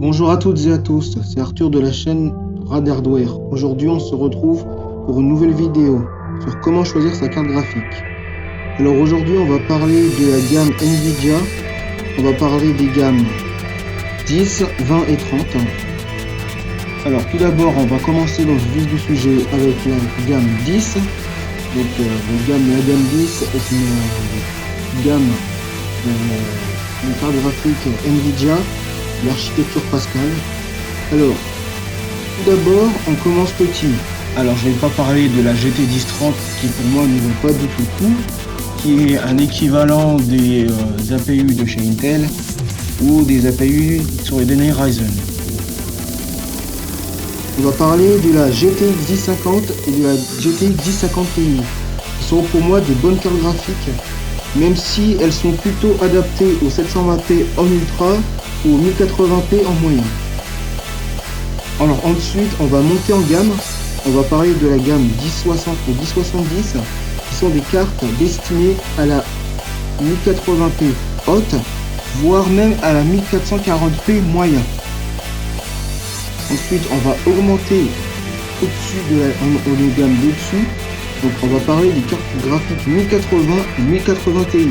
Bonjour à toutes et à tous, c'est Arthur de la chaîne Rad Hardware. Aujourd'hui on se retrouve pour une nouvelle vidéo sur comment choisir sa carte graphique. Alors aujourd'hui on va parler de la gamme Nvidia, on va parler des gammes 10, 20 et 30. Alors tout d'abord on va commencer dans le vif du sujet avec la gamme 10. Donc la gamme 10 est une gamme de carte graphique Nvidia, l'architecture Pascal. Alors, tout d'abord, on commence petit. Alors, je vais pas parler de la GT 1030 qui pour moi ne vaut pas du tout le coup, qui est un équivalent des APU de chez Intel ou des APU sur les derniers Ryzen. On va parler de la GTX 1050 et de la GTX 1050 Ti, qui sont pour moi des bonnes cartes graphiques, même si elles sont plutôt adaptées au 720p en ultra ou au 1080p en moyenne. Alors ensuite on va monter en gamme, on va parler de la gamme 1060 et 1070 qui sont des cartes destinées à la 1080p haute, voire même à la 1440p moyen. Ensuite on va augmenter au-dessus de la gamme d'au-dessus, donc on va parler des cartes graphiques 1080 et 1080 Ti.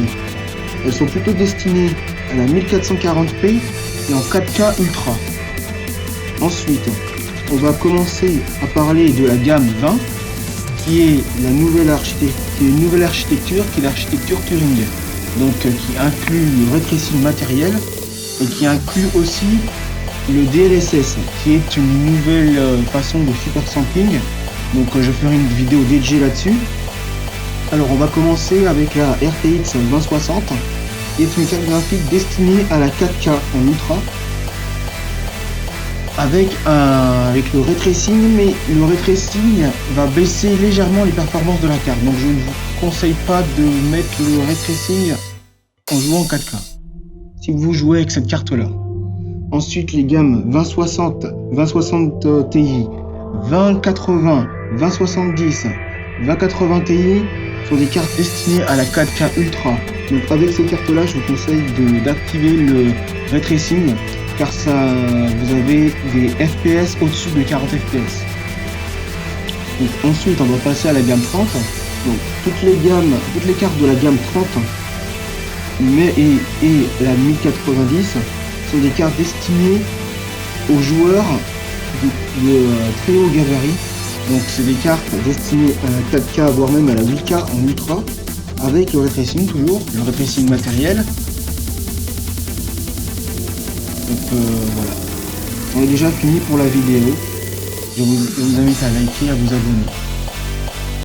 Elles sont plutôt destinées à la 1440p et en 4K ultra. Ensuite, on va commencer à parler de la gamme 20, qui est une nouvelle architecture, qui est l'architecture Turing. Donc qui inclut le ray tracing matériel et qui inclut aussi le DLSS, qui est une nouvelle façon de super sampling. Donc je ferai une vidéo dédiée là-dessus. Alors on va commencer avec la RTX 2060, qui est une carte graphique destinée à la 4K en ultra, avec le ray tracing, mais le ray tracing va baisser légèrement les performances de la carte. Donc je ne vous conseille pas de mettre le ray tracing en jouant en 4K si vous jouez avec cette carte là. Ensuite les gammes 2060, 2060 Ti, 2080, 2070, 2080 Ti sont des cartes destinées à la 4K ultra. Donc avec ces cartes là je vous conseille d'activer le ray tracing, car ça, vous avez des FPS au-dessus de 40 FPS. Donc, ensuite on va passer à la gamme 30. Donc toutes les cartes de la gamme 30 et la 1090 sont des cartes destinées aux joueurs de très haut gabarit. Donc c'est des cartes destinées à la 4K voire même à la 8K en ultra, avec le ray tracing toujours, le ray tracing matériel. Donc voilà, on est déjà fini pour la vidéo. Je vous invite à liker et à vous abonner.